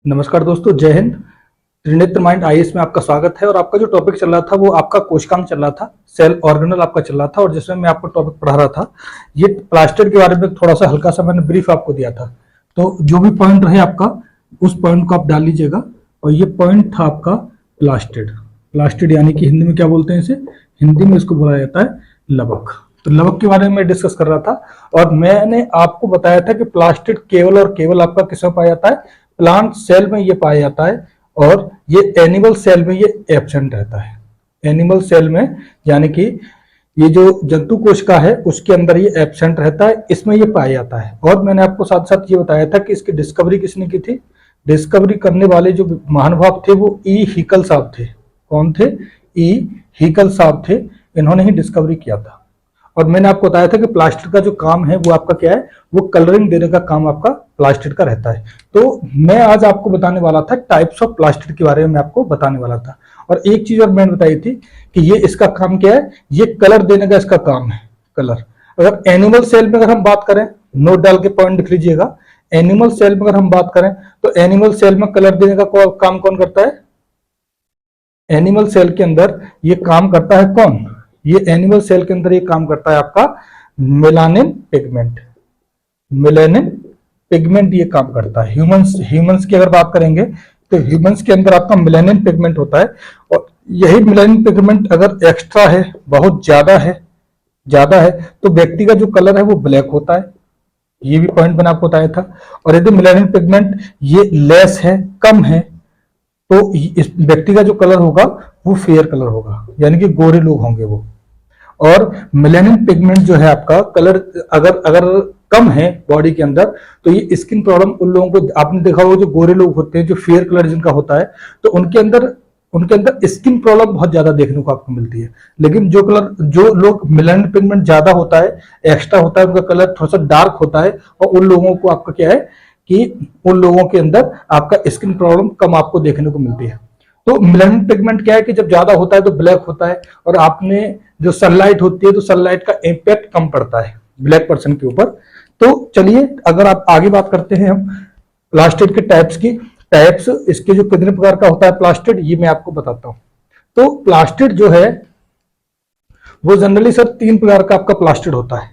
नमस्कार दोस्तों, जय हिंद। त्रिनेत्र माइंड आईएएस में आपका स्वागत है। और आपका जो टॉपिक चल रहा था वो आपका कोशिकांग चल रहा था, सेल ऑर्गेनल आपका चल रहा था, और जिसमें मैं आपको टॉपिक पढ़ा रहा था ये प्लास्टिड के बारे में थोड़ा सा हल्का सा मैंने ब्रीफ आपको दिया था। तो जो भी पॉइंट रहे आपका उस पॉइंट को आप डाल लीजिएगा। और ये पॉइंट था आपका प्लास्टिड। प्लास्टिड यानी कि हिंदी में क्या बोलते हैं इसे? हिंदी में इसको बोला जाता है लवक। तो लवक के बारे में मैं डिस्कस कर रहा था और मैंने आपको बताया था कि प्लास्टिड केवल और केवल आपका किसमें पाया जाता है? प्लांट सेल में ये पाया जाता है, और ये एनिमल सेल में ये एब्सेंट रहता है। एनिमल सेल में यानी कि ये जो जंतु कोशिका है उसके अंदर ये एब्सेंट रहता है, इसमें ये पाया जाता है। और मैंने आपको साथ साथ ये बताया था कि इसकी डिस्कवरी किसने की थी? डिस्कवरी करने वाले जो महानुभाव थे वो ई हीकल साहब थे। कौन थे? ई हीकल साहब थे, इन्होंने ही डिस्कवरी किया था। और मैंने आपको बताया था कि प्लास्टिड का जो काम है वो आपका क्या है? वो कलरिंग देने का काम आपका प्लास्टिड का रहता है। तो मैं आज आपको बताने वाला था टाइप्स ऑफ प्लास्टिड के बारे में, मैं आपको बताने वाला था। और एक चीज और मैंने बताई थी कि ये इसका काम क्या है? ये कलर देने का इसका काम है, कलर। अगर एनिमल सेल में अगर हम बात करें, नोट डाल के पॉइंट लिख लीजिएगा। एनिमल सेल में अगर हम बात करें तो एनिमल सेल में कलर देने का काम कौन करता है? एनिमल सेल के अंदर ये काम करता है कौन? ये एनिमल सेल के अंदर ये काम करता है आपका मेलानिन पिगमेंट। मेलानिन पिगमेंट ये काम करता है। ह्यूमंस की अगर बात करेंगे तो ह्यूमंस के अंदर आपका मेलानिन पिगमेंट होता है। और यही मेलानिन पिगमेंट अगर एक्स्ट्रा है, बहुत ज्यादा है तो व्यक्ति का जो कलर है वो ब्लैक होता है। ये भी पॉइंट मैंने आपको बताया था। और यदि मेलानिन पिगमेंट ये लेस है, कम है, तो इस व्यक्ति का जो कलर होगा वो फेयर कलर होगा, यानी कि गोरे लोग होंगे वो। और मेलानिन पिगमेंट जो है आपका कलर अगर कम है बॉडी के अंदर, तो ये स्किन प्रॉब्लम उन लोगों को, आपने देखा होगा जो गोरे लोग होते हैं, जो फेयर कलर जिनका होता है, तो उनके अंदर स्किन प्रॉब्लम बहुत ज्यादा देखने को आपको मिलती है। लेकिन जो लोग मेलानिन पिगमेंट ज्यादा होता है, एक्स्ट्रा होता है, उनका कलर थोड़ा सा डार्क होता है, और उन लोगों को आपका क्या है कि उन लोगों के अंदर आपका स्किन प्रॉब्लम कम आपको देखने को मिलती है। तो मेलानिन पिगमेंट क्या है कि जब ज्यादा होता है तो ब्लैक होता है, और आपने जो सनलाइट होती है तो सनलाइट का इंपैक्ट कम पड़ता है ब्लैक पर्सन के ऊपर। तो चलिए अगर आप आगे बात करते हैं हम प्लास्टिड के टाइप्स की। टाइप्स इसके जो कितने प्रकार का होता है प्लास्टिड, ये मैं आपको बताता हूं। तो प्लास्टिड जो है वो जनरली सर 3 प्रकार का आपका प्लास्टिड होता है।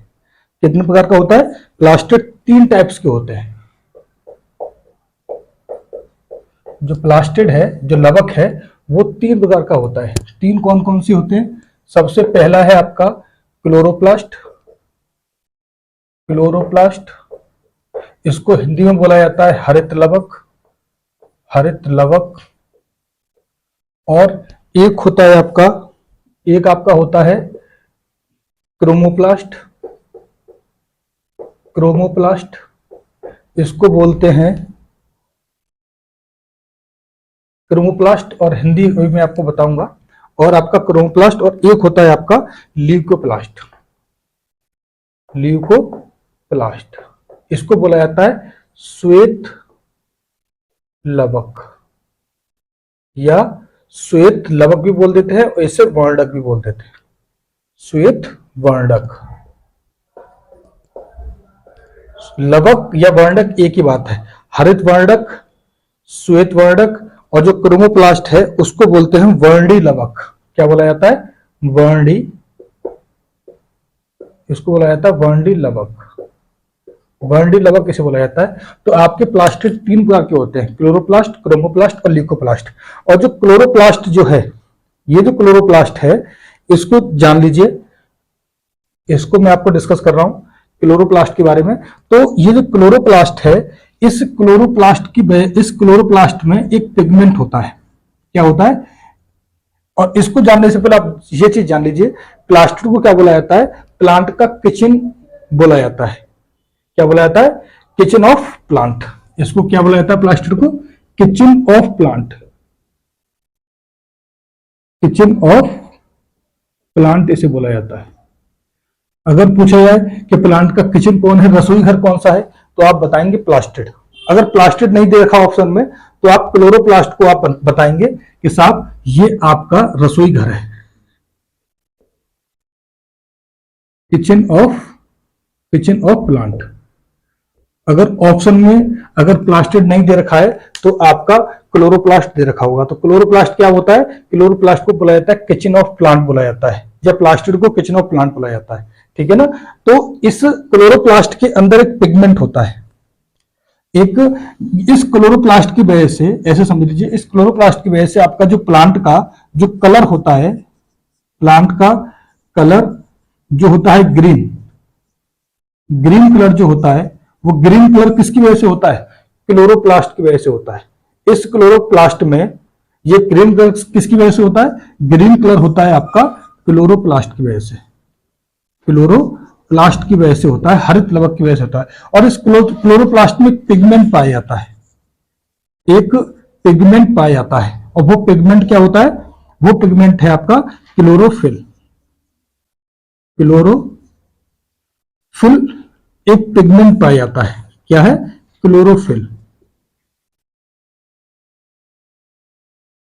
कितने प्रकार का होता है? प्लास्टिड 3 टाइप्स के होते हैं। जो प्लास्टिड है, जो लवक है, वो 3 प्रकार का होता है। 3 कौन कौन सी होते हैं? सबसे पहला है आपका क्लोरोप्लास्ट। क्लोरोप्लास्ट, इसको हिंदी में बोला जाता है हरित लवक। हरित लवक। और एक आपका होता है क्रोमोप्लास्ट। क्रोमोप्लास्ट, इसको बोलते हैं क्रोमोप्लास्ट, और हिंदी में आपको बताऊंगा। और आपका क्रोमोप्लास्ट, और एक होता है आपका ल्यूकोप्लास्ट। ल्यूकोप्लास्ट, इसको बोला जाता है श्वेत लवक, या श्वेत लवक भी बोल देते हैं, और इसे वर्णक भी बोल देते हैं। श्वेत वर्णक, लवक या वर्णक एक ही बात है। हरित वर्णक, श्वेत वर्णक, और जो क्रोमोप्लास्ट है उसको बोलते हैं वर्णी लवक। क्या बोला जाता है? वर्णी, इसको बोला जाता है वर्णी लवक। वर्णी लवक इसे बोला जाता है। तो आपके प्लास्टिड 3 प्रकार के होते हैं, क्लोरोप्लास्ट, क्रोमोप्लास्ट और ल्यूकोप्लास्ट। और जो क्लोरोप्लास्ट जो है, ये जो क्लोरोप्लास्ट है, इसको जान लीजिए, इसको मैं आपको डिस्कस कर रहा हूं क्लोरोप्लास्ट के बारे में। तो ये जो क्लोरोप्लास्ट है, इस क्लोरोप्लास्ट में एक पिगमेंट होता है। क्या होता है? और इसको जानने से पहले आप ये चीज जान लीजिए, प्लास्टिड को क्या बोला जाता है? प्लांट का किचन बोला जाता है। क्या बोला जाता है? Kitchen of plant. इसको क्या बोला जाता है प्लास्टिड को? Kitchen of plant. Kitchen of plant इसे बोला जाता है। अगर पूछा जाए कि प्लांट का किचन कौन है, रसोई घर कौन सा है, तो आप बताएंगे प्लास्टिड। अगर प्लास्टिड नहीं दे रखा ऑप्शन में तो आप क्लोरोप्लास्ट को आप बताएंगे कि साहब ये आपका रसोई घर है। Kitchen of plant. अगर ऑप्शन में अगर प्लास्टिड नहीं दे रखा है तो आपका क्लोरोप्लास्ट दे रखा होगा। तो क्लोरोप्लास्ट क्या होता है? क्लोरोप्लास्ट को बुलाया जाता है किचन ऑफ प्लांट बुलाया जाता है, या प्लास्टिड को किचन ऑफ प्लांट बुलाया जाता है। ठीक है ना? तो इस क्लोरोप्लास्ट के अंदर एक पिगमेंट होता है, एक इस क्लोरोप्लास्ट की वजह से, ऐसे समझ लीजिए, इस क्लोरोप्लास्ट की वजह से आपका जो प्लांट का जो कलर होता है, प्लांट का कलर जो होता है ग्रीन, ग्रीन कलर जो होता है, वो ग्रीन कलर किसकी वजह से होता है? क्लोरोप्लास्ट की वजह से होता है। इस क्लोरोप्लास्ट में ये ग्रीन कलर किसकी वजह से होता है? ग्रीन कलर होता है आपका क्लोरोप्लास्ट की वजह से, क्लोरोप्लास्ट की वजह से होता है, हरित लवक की वजह से होता है। और इस क्लोरोप्लास्ट में पिगमेंट पाया जाता है, एक पिगमेंट पाया जाता है, और वो पिगमेंट क्या होता है? वो पिगमेंट है आपका क्लोरोफिल। क्लोरोफिल एक पिगमेंट पाया जाता है, क्या है? क्लोरोफिल।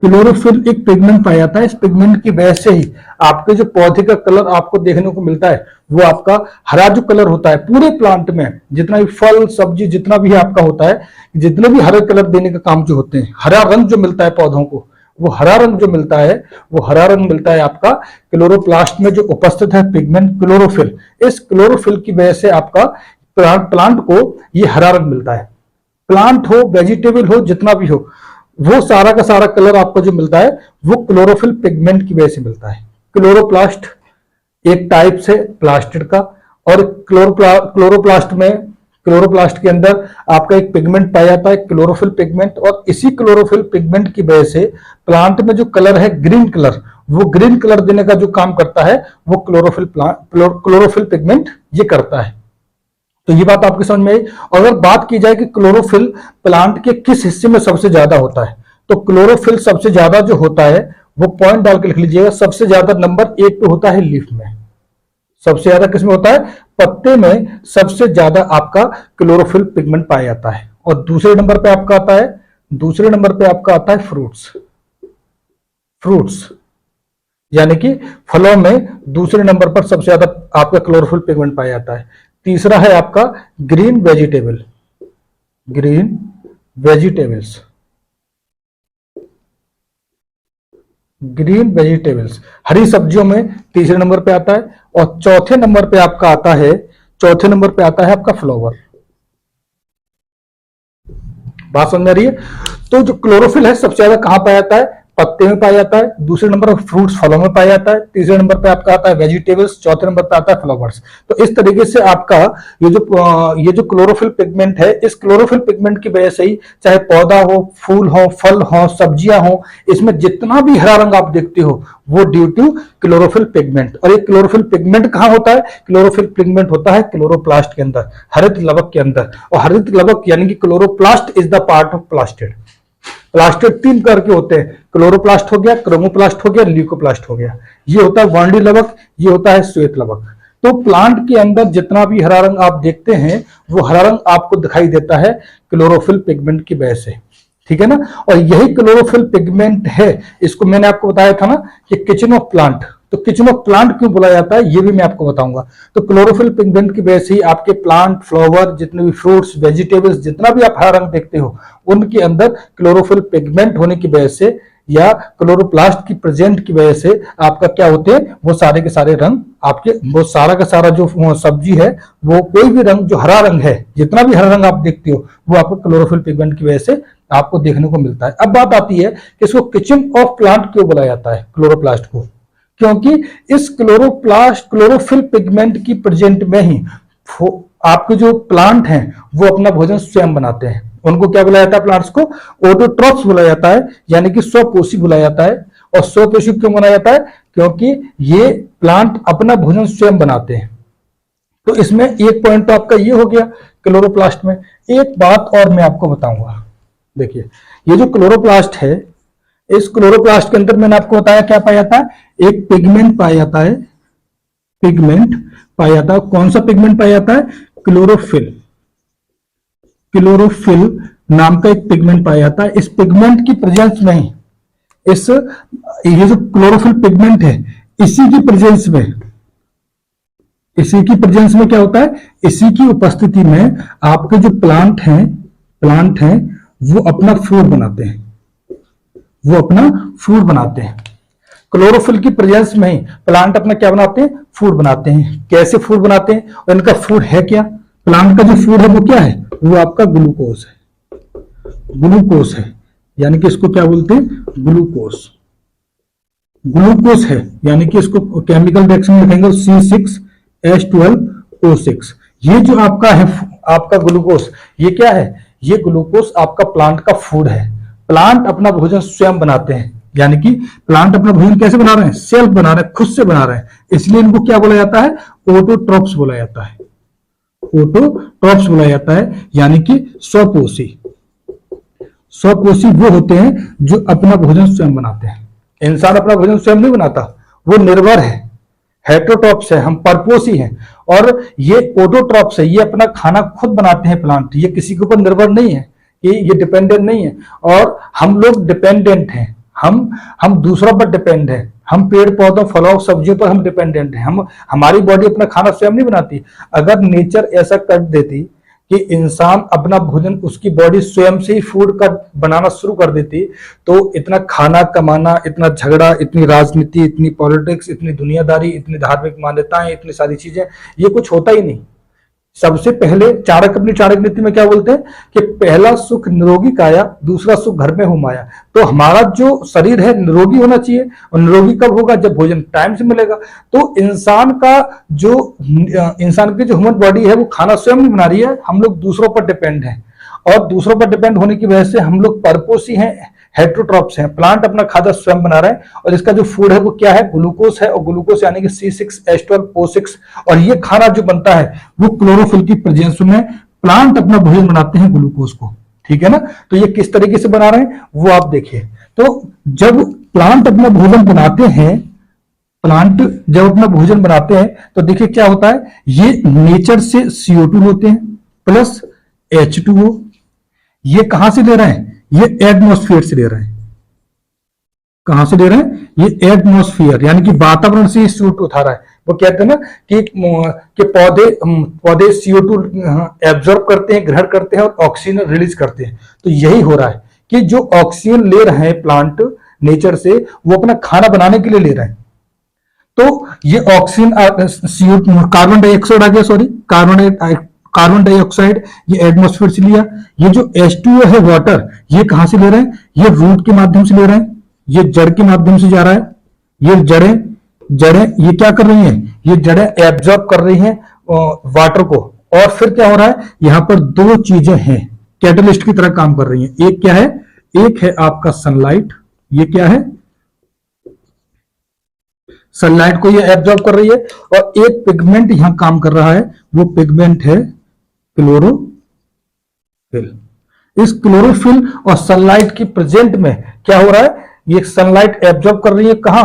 क्लोरोफिल एक पिगमेंट पाया जाता है। इस पिगमेंट की वजह से ही आपके जो पौधे का कलर आपको देखने को मिलता है वो आपका हरा जो कलर होता है, पूरे प्लांट में जितना भी फल सब्जी जितना भी आपका होता है, जितने भी हरे कलर देने का काम जो होते हैं, हरा रंग जो मिलता है पौधों को, वो हरा रंग जो मिलता है, वो हरा रंग मिलता है आपका क्लोरोप्लास्ट में जो उपस्थित है पिगमेंट क्लोरोफिल। इस क्लोरोफिल की वजह से आपका प्लांट को ये हरा रंग मिलता है। प्लांट हो, वेजिटेबल हो, जितना भी हो, वो सारा का सारा कलर आपको जो मिलता है वो क्लोरोफिल पिगमेंट की वजह से मिलता है। क्लोरोप्लास्ट एक टाइप से प्लास्टिड का, और क्लोरोप्लास्ट में, क्लोरोप्लास्ट के अंदर आपका एक पिगमेंट पाया जाता है क्लोरोफिल पिगमेंट, और इसी क्लोरोफिल पिगमेंट की वजह से प्लांट में जो कलर है ग्रीन कलर, वो ग्रीन कलर देने का जो काम करता है वो क्लोरोफिल पिगमेंट ये करता है। तो ये बात आपकी समझ में आई। अगर बात की जाए कि क्लोरोफिल प्लांट के किस हिस्से में सबसे ज्यादा होता है, तो क्लोरोफिल सबसे ज्यादा जो होता है वो पॉइंट डाल के लिख लीजिएगा, सबसे ज्यादा नंबर 1 पे होता है लीफ में। सबसे ज्यादा किसमें होता है? पत्ते में सबसे ज्यादा आपका क्लोरोफिल पिगमेंट पाया जाता है। और दूसरे नंबर पे आपका आता है, दूसरे नंबर पे आपका आता है फ्रूट्स। फ्रूट्स यानी कि फलों में दूसरे नंबर पर सबसे ज्यादा आपका क्लोरोफिल पिगमेंट पाया जाता है। तीसरा है आपका green vegetable, green vegetables, green vegetables हरी सब्जियों में तीसरे नंबर पे आता है। और चौथे नंबर पे आपका आता है, चौथे नंबर पे आता है आपका फ्लावर। बात समझ आ रही है? तो जो क्लोरोफिल है सबसे ज्यादा कहां पाया जाता है? पत्ते में पाया जाता है। दूसरे नंबर पर फ्रूट्स फलों में पाया जाता है। तीसरे नंबर पे आपका आता है वेजिटेबल्स। चौथे नंबर पे आता है फ्लावर्स। तो इस तरीके से आपका ये जो क्लोरोफिल पिगमेंट है, इस क्लोरोफिल पिगमेंट की वजह से ही चाहे पौधा हो, फूल हो, फल हो, सब्जियां हो, इसमें जितना भी हरा रंग आप देखते हो वो ड्यू टू क्लोरोफिल पिगमेंट। और ये क्लोरोफिल पिगमेंट कहां होता है? क्लोरोफिल पिगमेंट होता है क्लोरोप्लास्ट के अंदर, हरित लवक के अंदर। और हरित लवक यानी कि chloroplast is the part of plastid. Plastid 3 प्रकार के होते हैं, क्लोरोप्लास्ट हो गया, क्रोमोप्लास्ट हो गया, ल्यूकोप्लास्ट हो गया। ये होता है वर्णीय लवक, ये होता है श्वेत लवक। तो प्लांट के अंदर जितना भी हरा रंग आप देखते हैं वो हरा रंग आपको दिखाई देता है क्लोरोफिल पिगमेंट की वजह से। ठीक है ना? और यही क्लोरोफिल पिगमेंट है, इसको मैंने आपको बताया था ना कि किचन ऑफ प्लांट। तो किचन ऑफ प्लांट क्यों बुलाया जाता है ये भी मैं आपको बताऊंगा। तो क्लोरोफिल पिगमेंट की वजह से ही आपके प्लांट, फ्लावर, जितने भी फ्रूट्स, वेजिटेबल्स, जितना भी आप हरा रंग देखते हो उनके अंदर क्लोरोफिल पिगमेंट होने की वजह से या क्लोरोप्लास्ट की प्रेजेंट की वजह से आपका क्या होते हैं, वो सारे के सारे रंग आपके, वो सारा का सारा जो सब्जी है, वो कोई भी रंग जो हरा रंग है, जितना भी हरा रंग आप देखते हो वो आपको क्लोरोफिल पिगमेंट की वजह से आपको देखने को मिलता है। अब बात आती है कि इसको किचन ऑफ प्लांट क्यों बुलाया जाता है क्लोरोप्लास्ट को? क्योंकि इस क्लोरोफिल पिगमेंट की प्रेजेंट में ही आपके जो प्लांट हैं वो अपना भोजन स्वयं बनाते हैं। उनको क्या बुलाया जाता है? प्लांट्स को ऑटोट्रॉफ्स बुलाया जाता है, यानी कि स्वपोषी बुलाया जाता है। और स्वपोषी क्यों बनाया जाता है? क्योंकि ये प्लांट अपना भोजन स्वयं बनाते हैं। तो इसमें एक पॉइंट तो आपका ये हो गया क्लोरोप्लास्ट में। एक बात और मैं आपको बताऊंगा, देखिए ये जो क्लोरोप्लास्ट है, इस क्लोरोप्लास्ट के अंदर मैंने आपको बताया क्या पाया जाता है? एक पिगमेंट पाया जाता है, पिगमेंट पाया जाता है। कौन सा पिगमेंट पाया जाता है? क्लोरोफिल। क्लोरोफिल नाम का एक पिगमेंट पाया जाता है। इस पिगमेंट की प्रेजेंस में ही ये जो क्लोरोफिल पिगमेंट है, इसी की प्रेजेंस में इसी की प्रेजेंस में क्या होता है, इसी की उपस्थिति में आपके जो प्लांट हैं वो अपना फूड बनाते हैं, क्लोरोफिल की प्रेजेंस में ही प्लांट अपना क्या बनाते हैं, फूड बनाते हैं। कैसे फूड बनाते हैं और इनका फूड है क्या, प्लांट का जो फूड है वो क्या है, वो आपका ग्लूकोज है, यानी कि इसको क्या बोलते हैं, ग्लूकोज है, यानी कि इसको केमिकल रिएक्शन में लिखेंगे C6H12O6। ये जो आपका है, आपका ग्लूकोज, ये क्या है, ये ग्लूकोज आपका प्लांट का फूड है। प्लांट अपना भोजन स्वयं बनाते हैं, यानी कि प्लांट अपना भोजन कैसे बना रहे हैं, सेल्फ बना रहे हैं, खुद से बना रहे हैं, इसलिए इनको क्या बोला जाता है, ऑटोट्रॉप्स बोला जाता है, यानी कि स्वपोषी वो होते हैं जो अपना भोजन स्वयं बनाते हैं। इंसान अपना भोजन स्वयं नहीं बनाता, वो निर्भर है, हेटरोट्रॉप्स है, हम परपोषी हैं। और ये ऑटोट्रॉप्स है, ये अपना खाना खुद बनाते हैं प्लांट, ये किसी के ऊपर निर्भर नहीं है, ये डिपेंडेंट नहीं है। और हम लोग डिपेंडेंट हैं, हम दूसरों पर डिपेंड है, हम पेड़ पौधों फलों सब्जियों पर हम डिपेंडेंट हैं। हमारी बॉडी अपना खाना स्वयं नहीं बनाती। अगर नेचर ऐसा कर देती कि इंसान अपना भोजन, उसकी बॉडी स्वयं से ही फूड का बनाना शुरू कर देती, तो इतना खाना कमाना, इतना झगड़ा, इतनी राजनीति, इतनी पॉलिटिक्स, इतनी दुनियादारी, इतनी धार्मिक मान्यताएं, इतनी सारी चीजें, ये कुछ होता ही नहीं। सबसे पहले चाणक्य अपनी चाणक्य नीति में क्या बोलते हैं कि पहला सुख निरोगी काया, दूसरा सुख घर में हो माया। तो हमारा जो शरीर है निरोगी होना चाहिए, और निरोगी कब होगा, जब भोजन टाइम से मिलेगा। तो इंसान की जो ह्यूमन बॉडी है वो खाना स्वयं नहीं बना रही है, हम लोग दूसरों पर डिपेंड हैं, और दूसरों पर डिपेंड होने की वजह से हम लोग परपोषी हैं, हेटरोट्रॉप्स हैं। प्लांट अपना खाद्य स्वयं बना रहे हैं, और इसका जो फूड है वो क्या है, ग्लूकोज है, और ग्लूकोज यानी कि C6H12O6। और ये खाना जो बनता है वो क्लोरोफिल की प्रेजेंस में प्लांट अपना भोजन बनाते हैं ग्लूकोज को, ठीक है ना। तो ये किस तरीके से बना रहे हैं वो आप देखिए। तो जब प्लांट अपना भोजन बनाते हैं, तो देखिए क्या होता है, ये नेचर से CO2 होते हैं प्लस H2O। ये कहां से ले रहे हैं, ये एटमॉस्फेयर से ले रहे हैं। कहां से ले रहे हैं, ये एटमॉस्फेयर, यानी कि वातावरण से CO2 उठा रहा है। वो कहते हैं ना कि पौधे CO2 एब्जॉर्ब करते हैं, ग्रहण करते हैं, और ऑक्सीजन रिलीज करते हैं। तो यही हो रहा है कि जो ऑक्सीजन ले रहे हैं प्लांट नेचर से, वो अपना खाना बनाने के लिए ले रहे हैं। तो ये ऑक्सीजन, कार्बन डाइऑक्साइड आ गया, सॉरी, कार्बन डाइऑक्साइड ये एटमॉस्फेयर से लिया। ये जो H2O है वाटर, ये कहां से ले रहे हैं, ये रूट के माध्यम से ले रहे हैं, ये जड़ के माध्यम से जा रहा है। ये जड़ें ये क्या कर रही हैं, ये जड़ें एब्जॉर्ब कर रही हैं वाटर को। और फिर क्या हो रहा है, यहां पर दो चीजें हैं, कैटलिस्ट की तरह काम कर रही हैं। एक क्या है, एक है आपका सनलाइट, ये क्या है, सनलाइट को ये एब्जॉर्ब कर रही है। और एक पिगमेंट यहां काम कर रहा है, वो पिगमेंट है क्लोरोफिल। इस क्लोरोफिल और सनलाइट की प्रेजेंट में क्या हो रहा है, ये सनलाइट एब्जॉर्ब कर रही है, कहां,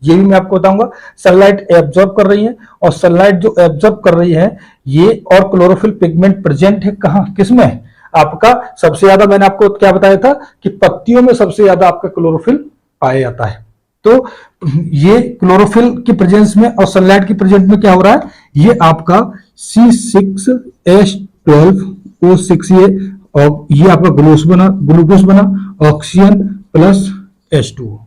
ये भी मैं आपको बताऊंगा। सनलाइट एब्जॉर्ब कर रही है, और सनलाइट जो एब्जॉर्ब कर रही है ये, और क्लोरोफिल पिगमेंट प्रेजेंट है कहां, किसमें, आपका सबसे ज्यादा, मैंने आपको क्या बताया था कि पत्तियों में सबसे ज्यादा आपका क्लोरोफिल पाया जाता है। तो ये क्लोरोफिल की प्रेजेंस में और सनलाइट की प्रेजेंस में क्या हो रहा है, ये आपका C6H12O6, ये आपका ग्लूकोज बना, ऑक्सीजन प्लस H2O।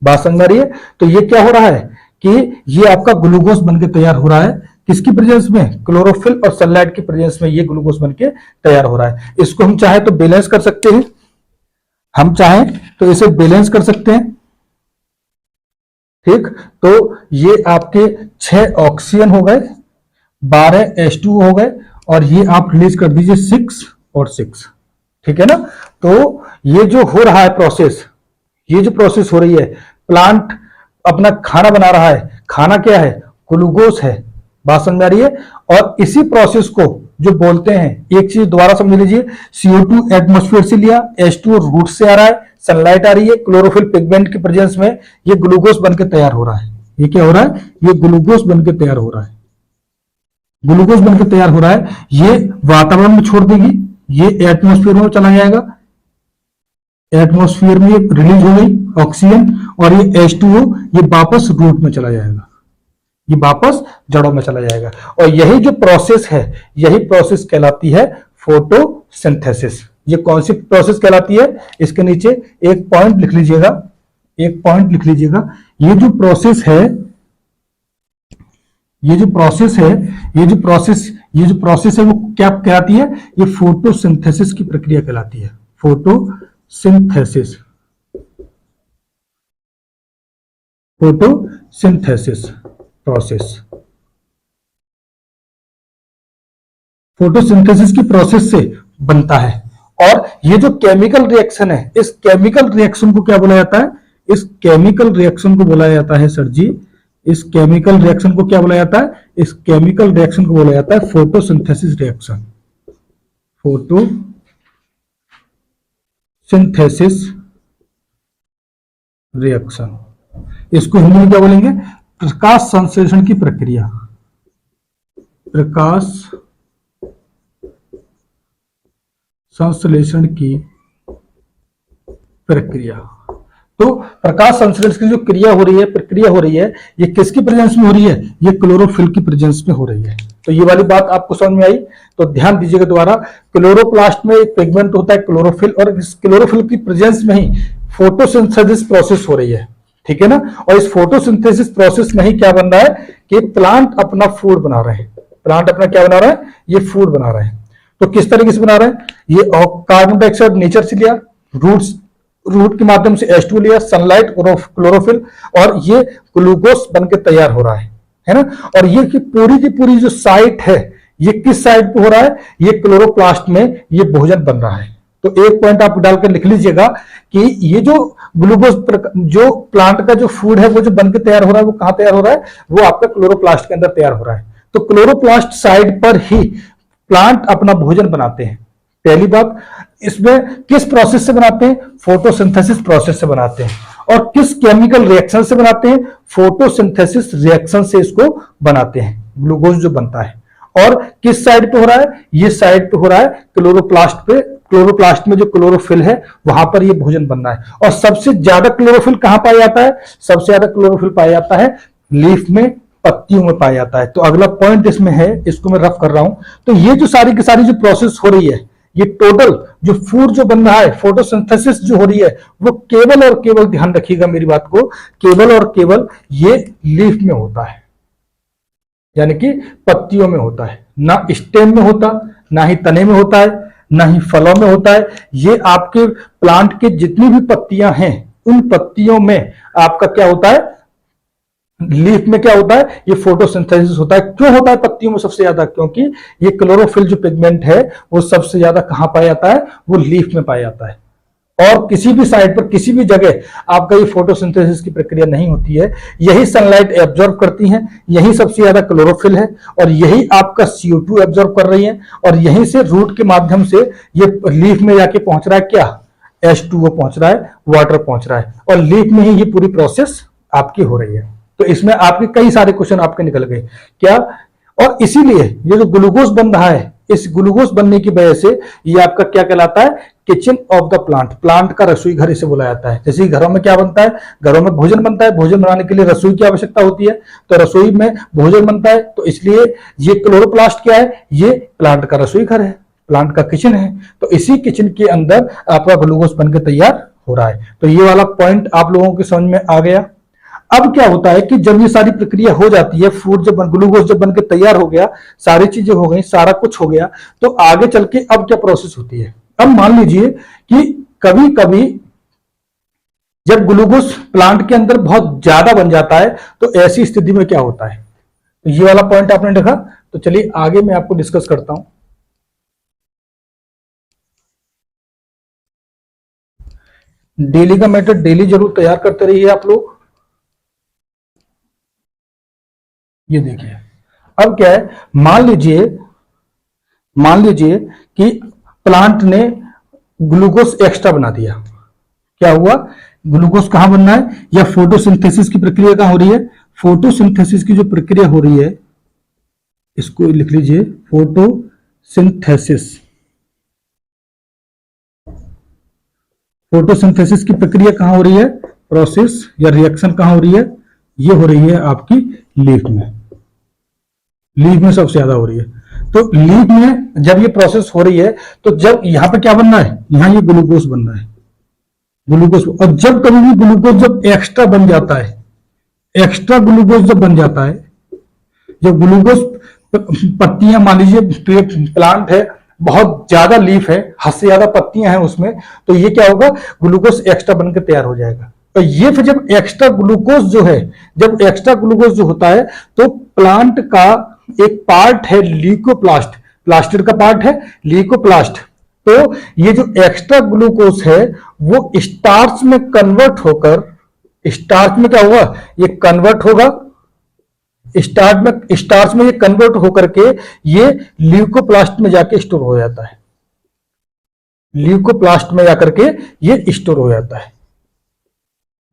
बात समझ रही है। तो ये क्या हो रहा है कि ये आपका ग्लूकोज बनके तैयार हो रहा है, किसकी प्रेजेंस में, क्लोरोफिल और सनलाइट की प्रेजेंस में ये ग्लूकोज बनके तैयार हो रहा है। इसको हम चाहे तो बैलेंस कर सकते हैं, हम चाहें तो इसे बैलेंस कर सकते हैं, ठीक। तो ये आपके 6 ऑक्सीजन हो गए, 12 H2O हो गए, और ये आप रिलीज कर दीजिए 6 और 6, ठीक है ना। तो ये जो हो रहा है प्रोसेस, ये जो प्रोसेस हो रही है, प्लांट अपना खाना बना रहा है, खाना क्या है, ग्लूकोज है। बात समझ आ रही है। और इसी प्रोसेस को जो बोलते हैं, एक चीज दोबारा समझ लीजिए, CO2 एटमॉस्फेयर से लिया, H2O रूट से आ रहा है, सनलाइट आ रही है, क्लोरोफिल पिगमेंट की प्रेजेंस में ये ग्लूकोज बनकर तैयार हो रहा है। ये क्या हो रहा है, ये ग्लूकोज बनकर तैयार हो रहा है, ग्लूकोज बनकर तैयार हो रहा है। ये वातावरण में छोड़ देगी, ये एटमॉस्फेयर में चला जाएगा, एटमॉस्फेयर में रिलीज हो गई ऑक्सीजन, और ये H2O ये वापस रूट में चला जाएगा, ये वापस जड़ों में चला जाएगा। और यही जो प्रोसेस है, यही प्रोसेस कहलाती है फोटोसिंथेसिस। ये कौन सी प्रोसेस कहलाती है, इसके नीचे एक पॉइंट लिख लीजिएगा, एक पॉइंट लिख लीजिएगा। ये जो प्रोसेस है, ये जो प्रोसेस है, ये जो प्रोसेस है वो क्या कहलाती है, ये फोटोसिंथेसिस की प्रक्रिया कहलाती है। Photosynthesis, photosynthesis process. फोटोसिंथेसिस की प्रोसेस से बनता है। और ये जो केमिकल रिएक्शन है, इस केमिकल रिएक्शन को क्या बोला जाता है, इस केमिकल रिएक्शन को बोला जाता है सर जी, इस केमिकल रिएक्शन को क्या बोला जाता है, इस केमिकल रिएक्शन को बोला जाता है फोटोसिंथेसिस रिएक्शन। फोटोसिंथेसिस रिएक्शन, इसको हिंदी में क्या बोलेंगे, प्रकाश संश्लेषण की प्रक्रिया। प्रकाश संश्लेषण की प्रक्रिया। तो प्रकाश संश्लेषण की जो क्रिया हो रही है, प्रक्रिया हो रही है, ये किसकी प्रेजेंस में हो रही है, ये क्लोरोफिल की प्रेजेंस में हो रही है। तो ये वाली बात आपको समझ में आई, तो ध्यान दीजिएगा दोबारा। क्लोरोप्लास्ट में एक पिगमेंट होता है क्लोरोफिल, और इस क्लोरोफिल की प्रेजेंस में ही फोटोसिंथेसिस प्रोसेस हो रही है, ठीक है ना। और इस फोटोसिंथेसिस प्रोसेस में ही क्या बन रहा है कि प्लांट अपना फूड बना रहे हैं। प्लांट अपना क्या बना रहा है, ये फूड बना रहे हैं। तो किस तरीके से बना रहे हैं, ये कार्बन डाइऑक्साइड नेचर से लिया, रूट के माध्यम से H2 लिया, सनलाइट, क्लोरोफिल, और ये ग्लूकोज बनके तैयार हो रहा है ना। और ये की पूरी जो साइट है, ये किस साइड पे हो रहा है, ये क्लोरोप्लास्ट में ये भोजन बन रहा है। तो एक पॉइंट आप डालकर लिख लीजिएगा कि ये जो ग्लूकोज, जो प्लांट का जो फूड है, वो जो बनके तैयार हो रहा है, वो कहां तैयार हो रहा है, वो आपका क्लोरोप्लास्ट के अंदर तैयार हो रहा है। तो क्लोरोप्लास्ट साइड पर ही प्लांट अपना भोजन बनाते हैं। पहली बात, इसमें किस प्रोसेस से बनाते हैं, फोटोसिंथेसिस प्रोसेस से बनाते हैं। और किस केमिकल रिएक्शन से बनाते हैं, फोटोसिंथेसिस रिएक्शन से इसको बनाते हैं, ग्लूकोज जो बनता है। और किस साइड पे हो रहा है, ये साइड पे हो रहा है क्लोरोप्लास्ट पे। क्लोरोप्लास्ट में जो क्लोरोफिल है, वहां पर ये भोजन बन रहा है। और सबसे ज्यादा क्लोरोफिल कहां पाया जाता है, सबसे ज्यादा क्लोरोफिल पाया जाता है लीफ में, पत्तियों में पाया जाता है। तो अगला पॉइंट इसमें है, इसको मैं रफ कर रहा हूं। तो ये जो सारी की सारी जो प्रोसेस हो रही है, ये टोटल जो फूड जो बन रहा है, फोटोसिंथेसिस जो हो रही है, वो केवल और केवल, ध्यान रखिएगा मेरी बात को, केवल और केवल ये लीफ में होता है, यानी कि पत्तियों में होता है। ना स्टेम में होता, ना ही तने में होता है, ना ही फलों में होता है। ये आपके प्लांट के जितनी भी पत्तियां हैं, उन पत्तियों में आपका क्या होता है, लीफ में क्या होता है, ये फोटोसिंथेसिस होता है। क्यों होता है पत्तियों में सबसे ज्यादा, क्योंकि ये क्लोरोफिल जो पिगमेंट है, वो सबसे ज्यादा कहां पाया जाता है, वो लीफ में पाया जाता है। और किसी भी साइड पर, किसी भी जगह आपका ये फोटोसिंथेसिस की प्रक्रिया नहीं होती है। यही सनलाइट एब्जॉर्ब करती है, यही सबसे ज्यादा क्लोरोफिल है, और यही आपका CO2 एब्जॉर्ब कर रही है, और यहीं से रूट के माध्यम से ये लीफ में जाके पहुंच रहा है, क्या, H2O पहुंच रहा है, वाटर पहुंच रहा है, और लीफ में ही ये पूरी प्रोसेस आपकी हो रही है। तो इसमें आपके कई सारे क्वेश्चन आपके निकल गए क्या। और इसीलिए ये जो ग्लूकोज बन रहा है, इस ग्लूकोज बनने की वजह से ये आपका क्या कहलाता है, kitchen of the plant. Plant का रसोई घर इसे बुलाया जाता है। जैसे घरों में क्या बनता है, घरों में भोजन बनता है, भोजन बनाने के लिए रसोई की आवश्यकता होती है, तो रसोई में भोजन बनता है। तो इसलिए ये क्लोरोप्लास्ट क्या है, ये प्लांट का रसोई घर है, प्लांट का किचन है। तो इसी किचन के अंदर आपका ग्लूकोज बनकर तैयार हो रहा है। तो ये वाला पॉइंट आप लोगों के समझ में आ गया। अब क्या होता है कि जब ये सारी प्रक्रिया हो जाती है, फूड जब ग्लूकोज जब बनकर तैयार हो गया, सारी चीजें हो गई, सारा कुछ हो गया, तो आगे चल के अब क्या प्रोसेस होती है। अब मान लीजिए कि कभी कभी जब ग्लूकोज प्लांट के अंदर बहुत ज्यादा बन जाता है, तो ऐसी स्थिति में क्या होता है। तो ये वाला पॉइंट आपने देखा, तो चलिए आगे मैं आपको डिस्कस करता हूं। डेली का मेथड डेली जरूर तैयार करते रहिए आप लोग। ये देखिए, अब क्या है, मान लीजिए कि प्लांट ने ग्लूकोज एक्स्ट्रा बना दिया। क्या हुआ, ग्लूकोज कहां बनना है, या फोटोसिंथेसिस की प्रक्रिया कहां हो रही है, फोटोसिंथेसिस की जो प्रक्रिया हो रही है, इसको लिख लीजिए, फोटोसिंथेसिस। फोटोसिंथेसिस की प्रक्रिया कहां हो रही है, प्रोसेस या रिएक्शन कहां हो रही है, ये हो रही है आपकी लीफ में। लीफ में सबसे ज्यादा हो रही है। तो लीफ में जब ये प्रोसेस हो रही है तो जब यहाँ पे क्या बनना है, यहाँ ये ग्लूकोज बनना है, ग्लूकोज। और जब कभी भी ग्लूकोज जब एक्स्ट्रा बन जाता है, एक्स्ट्रा ग्लूकोज जब बन जाता है, जब ग्लूकोज पत्तियां, मान लीजिए प्लांट है, बहुत ज्यादा लीफ है, हद से ज्यादा पत्तियां हैं उसमें, तो ये क्या होगा, ग्लूकोज एक्स्ट्रा बनकर तैयार हो जाएगा। तो ये फिर जब एक्स्ट्रा ग्लूकोज जो है, जब एक्स्ट्रा ग्लूकोज जो होता है तो प्लांट का एक पार्ट है ल्यूकोप्लास्ट, प्लास्टिड का पार्ट है ल्यूकोप्लास्ट। तो ये जो एक्स्ट्रा ग्लूकोज है वो स्टार्च में कन्वर्ट होकर, स्टार्च में क्या होगा, ये कन्वर्ट होगा, स्टार्च में ये कन्वर्ट होकर के ये ल्यूकोप्लास्ट में जाके स्टोर हो जाता है, ल्यूकोप्लास्ट में जाकर के ये स्टोर हो जाता है,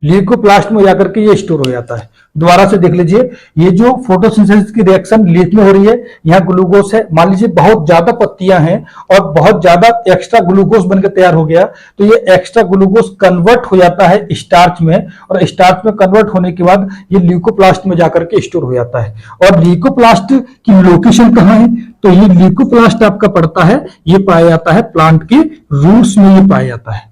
ल्यूकोप्लास्ट में जाकर के ये स्टोर हो जाता है। दोबारा से देख लीजिए, ये जो फोटोसिंथेसिस की रिएक्शन लीफ में हो रही है, यहाँ ग्लूकोज है, मान लीजिए बहुत ज्यादा पत्तियां हैं और बहुत ज्यादा एक्स्ट्रा ग्लूकोज बनकर तैयार हो गया, तो ये एक्स्ट्रा ग्लूकोज कन्वर्ट हो जाता है स्टार्च में, और स्टार्च में कन्वर्ट होने के बाद ये ल्यूकोप्लास्ट में जाकर के स्टोर हो जाता है। और ल्यूकोप्लास्ट की लोकेशन कहाँ है, तो ये ल्यूकोप्लास्ट आपका पड़ता है, ये पाया जाता है प्लांट के रूट्स में, ये पाया जाता है।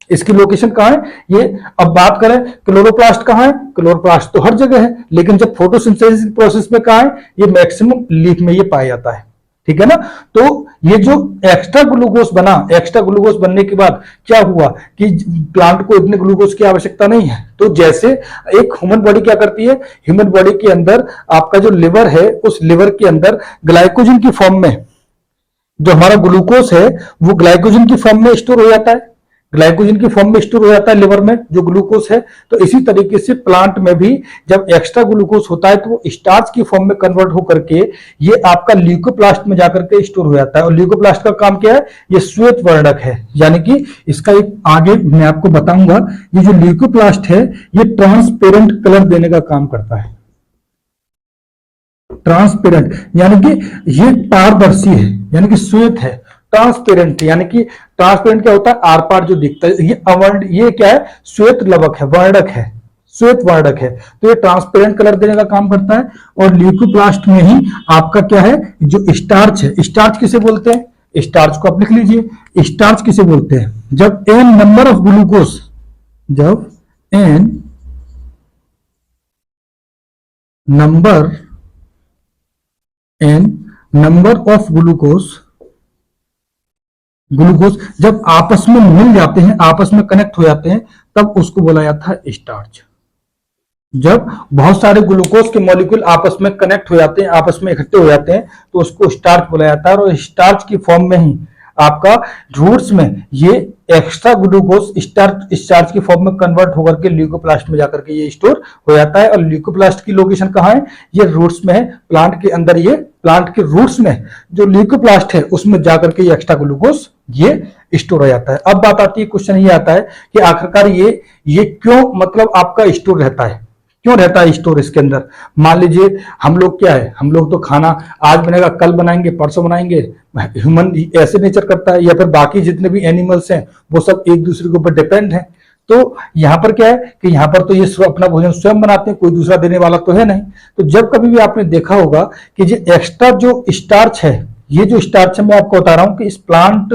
इसकी लोकेशन कहां है ये, अब बात करें क्लोरोप्लास्ट कहां है, क्लोरोप्लास्ट तो हर जगह है, लेकिन जब फोटोसिंथेसिस प्रोसेस में कहां है, ये मैक्सिमम लीफ में ये पाया जाता है, ठीक है ना। तो ये जो एक्स्ट्रा ग्लूकोज बना, एक्स्ट्रा ग्लूकोज बनने के बाद क्या हुआ कि प्लांट को इतने ग्लूकोज की आवश्यकता नहीं है, तो जैसे एक ह्यूमन बॉडी क्या करती है, ह्यूमन बॉडी के अंदर आपका जो लिवर है, उस लिवर के अंदर ग्लाइकोजन की फॉर्म में जो हमारा ग्लूकोज है वो ग्लाइकोजन की फॉर्म में स्टोर हो जाता है, ग्लाइकोजन की फॉर्म में स्टोर हो जाता है लिवर में जो ग्लूकोज है। तो इसी तरीके से प्लांट में भी जब एक्स्ट्रा ग्लूकोज होता है तो वो स्टार्च की फॉर्म में कन्वर्ट होकर के ये आपका ल्यूकोप्लास्ट में जाकर के स्टोर हो जाता है। और ल्यूकोप्लास्ट का काम क्या है, ये श्वेत वर्णक है, यानी कि इसका एक आगे मैं आपको बताऊंगा, ये जो ल्यूकोप्लास्ट है ये ट्रांसपेरेंट कलर देने का काम करता है, ट्रांसपेरेंट यानी कि ये पारदर्शी है, यानी कि श्वेत है। ट्रांसपेरेंट यानी कि ट्रांसपेरेंट क्या होता है, आर पार जो दिखता है, ये अवर्ण, ये क्या है, श्वेत लवक है, वर्णक है, श्वेत वर्णक है, तो ये ट्रांसपेरेंट कलर देने का काम करता है। और ल्यूकोप्लास्ट में ही आपका क्या है, जो स्टार्च है, स्टार्च किसे बोलते हैं, स्टार्च को आप लिख लीजिए, स्टार्च किसे बोलते हैं, जब एन नंबर ऑफ ग्लूकोज, जब एन नंबर ऑफ ग्लूकोज जब आपस में मिल जाते हैं, आपस में कनेक्ट हो जाते हैं, तब उसको बोला जाता है स्टार्च। जब बहुत सारे ग्लूकोज के मॉलिक्यूल आपस में कनेक्ट हो जाते हैं, आपस में इकट्ठे हो जाते हैं, तो उसको स्टार्च बोला जाता है। और स्टार्च की फॉर्म में ही आपका रूट्स में ये एक्स्ट्रा ग्लूकोज स्टार्च की फॉर्म में कन्वर्ट होकर के ल्यूकोप्लास्ट में जाकर के ये स्टोर हो जाता है। और ल्यूकोप्लास्ट की लोकेशन कहाँ है, ये रूट्स में है, प्लांट के अंदर, ये प्लांट के रूट्स में जो ल्यूकोप्लास्ट है उसमें जाकर के ये एक्स्ट्रा ग्लूकोज ये स्टोर हो जाता है। अब बात आती है, क्वेश्चन ये आता है कि आखिरकार ये क्यों, मतलब आपका स्टोर रहता है, क्यों रहता है स्टोर इसके अंदर। मान लीजिए हम लोग क्या है, हम लोग तो खाना आज बनेगा, कल बनाएंगे, परसों बनाएंगे, ह्यूमन ऐसे नेचर करता है, या फिर बाकी जितने भी एनिमल्स हैं वो सब एक दूसरे के ऊपर डिपेंड हैं। तो यहाँ पर क्या है कि यहाँ पर तो ये अपना भोजन स्वयं बनाते हैं, कोई दूसरा देने वाला तो है नहीं। तो जब कभी भी आपने देखा होगा कि जो एक्स्ट्रा जो स्टार्च है, ये जो स्टार्च है मैं आपको बता रहा हूं कि इस प्लांट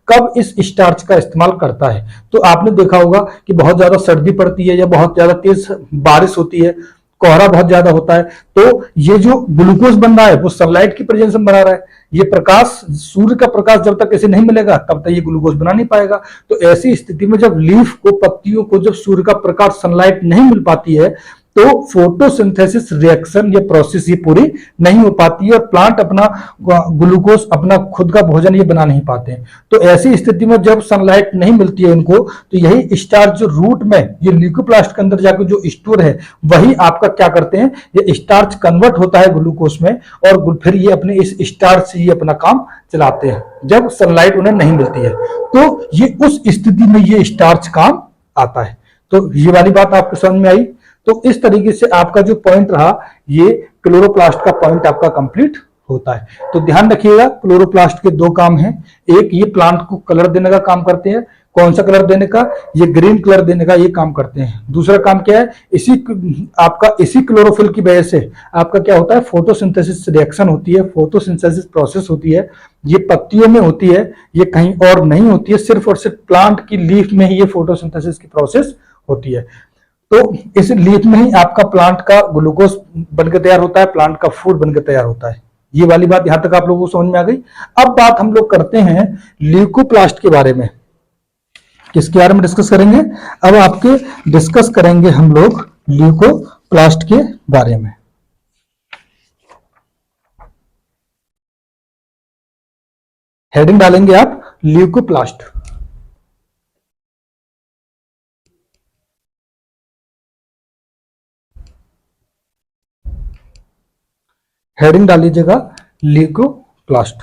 कब इस स्टार्च का इस्तेमाल करता है, तो आपने देखा होगा कि बहुत ज्यादा सर्दी पड़ती है या बहुत ज्यादा तेज बारिश होती है, कोहरा बहुत ज्यादा होता है, तो ये जो ग्लूकोज बन रहा है वो सनलाइट की प्रेजेंस में बना रहा है। ये प्रकाश, सूर्य का प्रकाश जब तक इसे नहीं मिलेगा तब तक ये ग्लूकोज बना नहीं पाएगा। तो ऐसी स्थिति में जब लीफ को, पत्तियों को जब सूर्य का प्रकाश, सनलाइट नहीं मिल पाती है तो फोटोसिंथेसिस रिएक्शन ये प्रोसेस ये पूरी नहीं हो पाती है और प्लांट अपना ग्लूकोज, अपना खुद का भोजन ये बना नहीं पाते हैं। तो ऐसी स्थिति में जब सनलाइट नहीं मिलती है इनको, तो यही स्टार्च जो रूट में ये ल्यूकोप्लास्ट के अंदर जाकर जो स्टोर है वही आपका क्या करते हैं, ये स्टार्च कन्वर्ट होता है ग्लूकोज में और फिर ये अपने इस स्टार्च से ये अपना काम चलाते हैं जब सनलाइट उन्हें नहीं मिलती है। तो ये उस स्थिति में ये स्टार्च काम आता है। तो ये वाली बात आपको समझ में आई। तो इस तरीके से आपका जो पॉइंट रहा, ये क्लोरोप्लास्ट का पॉइंट आपका कंप्लीट होता है। तो ध्यान रखिएगा, क्लोरोप्लास्ट के दो काम हैं, एक ये प्लांट को कलर देने का काम करते हैं, कौन सा कलर देने का, ये ग्रीन कलर देने का ये काम करते हैं। दूसरा काम क्या है, इसी क्लोरोफिल की वजह से आपका क्या होता है, फोटोसिंथेसिस रिएक्शन होती है, फोटोसिंथेसिस प्रोसेस होती है। ये पत्तियों में होती है, ये कहीं और नहीं होती है, सिर्फ और सिर्फ प्लांट की लीफ में ही ये फोटोसिंथेसिस की प्रोसेस होती है। तो इस लीफ में ही आपका प्लांट का ग्लूकोज बनकर तैयार होता है, प्लांट का फूड बनकर तैयार होता है। ये वाली बात यहां तक आप लोगों को समझ में आ गई। अब बात हम लोग करते हैं ल्यूकोप्लास्ट के बारे में। किसके बारे में डिस्कस करेंगे, अब आपके डिस्कस करेंगे हम लोग ल्यूकोप्लास्ट के बारे में। हेडिंग डालेंगे आप ल्यूकोप्लास्ट। हेडिंग डाल लीजिएगा ल्यूकोप्लास्ट।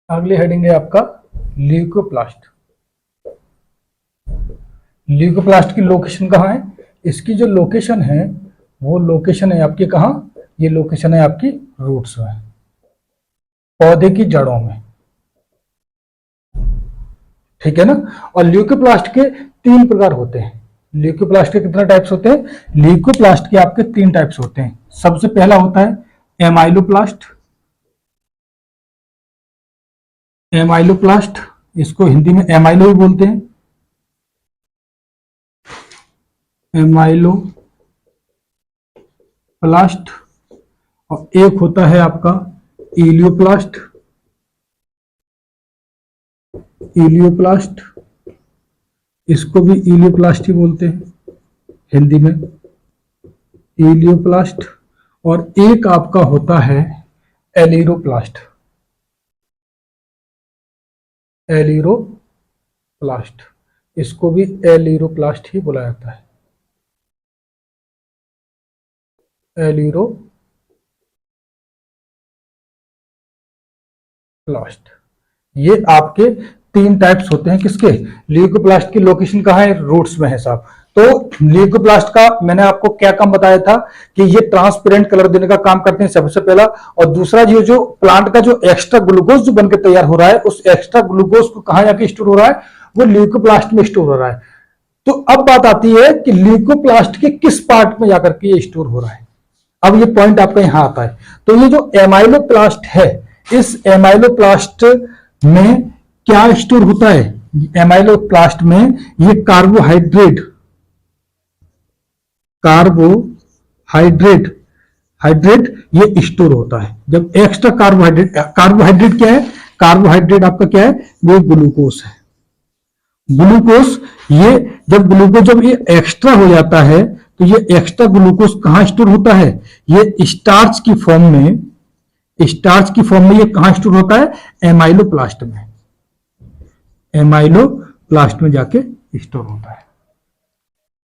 अगली हेडिंग है आपका ल्यूकोप्लास्ट। ल्यूकोप्लास्ट की लोकेशन कहां है, इसकी जो लोकेशन है वो लोकेशन है आपकी कहां, ये लोकेशन है आपकी रूट्स में, पौधे की जड़ों में, ठीक है ना। और ल्यूकोप्लास्ट के 3 प्रकार होते हैं। ल्यूकोप्लास्ट के कितने टाइप्स होते हैं, ल्यूकोप्लास्ट के आपके 3 टाइप्स होते हैं। सबसे पहला होता है एमाइलोप्लास्ट। एमाइलोप्लास्ट, इसको हिंदी में एमाइलो भी बोलते हैं, एमाइलोप्लास्ट। और एक होता है आपका इलियोप्लास्ट। इलियोप्लास्ट, इसको भी इलियोप्लास्ट ही बोलते हैं हिंदी में, इलियोप्लास्ट। और एक आपका होता है एलिरोप्लास्ट। एलिरोप्लास्ट, इसको भी एलिरोप्लास्ट ही बोला जाता है, एलिरोप्लास्ट। ये आपके 3 टाइप्स होते हैं किसके, ल्यूकोप्लास्ट की लोकेशन कहाँ है, रूट्स में है साहब। तो ल्यूकोप्लास्ट का मैंने आपको क्या काम बताया था कि ये ट्रांसपेरेंट कलर देने का काम करते हैं सबसे पहला। और दूसरा ये जो प्लांट का जो एक्स्ट्रा ग्लूकोज जो बनकर तैयार हो रहा है, उस एक्स्ट्रा ग्लूकोज को कहां जाके स्टोर हो रहा है, वो ल्यूकोप्लास्ट में स्टोर हो रहा है। तो अब बात आती है कि ल्यूकोप्लास्ट के किस पार्ट में जाकर के ये स्टोर हो रहा है। अब ये पॉइंट आपका यहां आता है। तो ये जो एमाइलोप्लास्ट है, इस एमाइलोप्लास्ट में क्या स्टोर होता है, एमाइलोप्लास्ट में ये कार्बोहाइड्रेट ये स्टोर होता है। जब एक्स्ट्रा कार्बोहाइड्रेट क्या है, कार्बोहाइड्रेट आपका क्या है, वो ग्लूकोज है। ग्लूकोज, ये जब ये एक्स्ट्रा हो जाता है तो ये एक्स्ट्रा ग्लूकोज कहां स्टोर होता है, ये स्टार्च की फॉर्म में ये कहां स्टोर होता है, एमाइलोप्लास्ट में। एमाइलोप्लास्ट में जाके स्टोर होता है।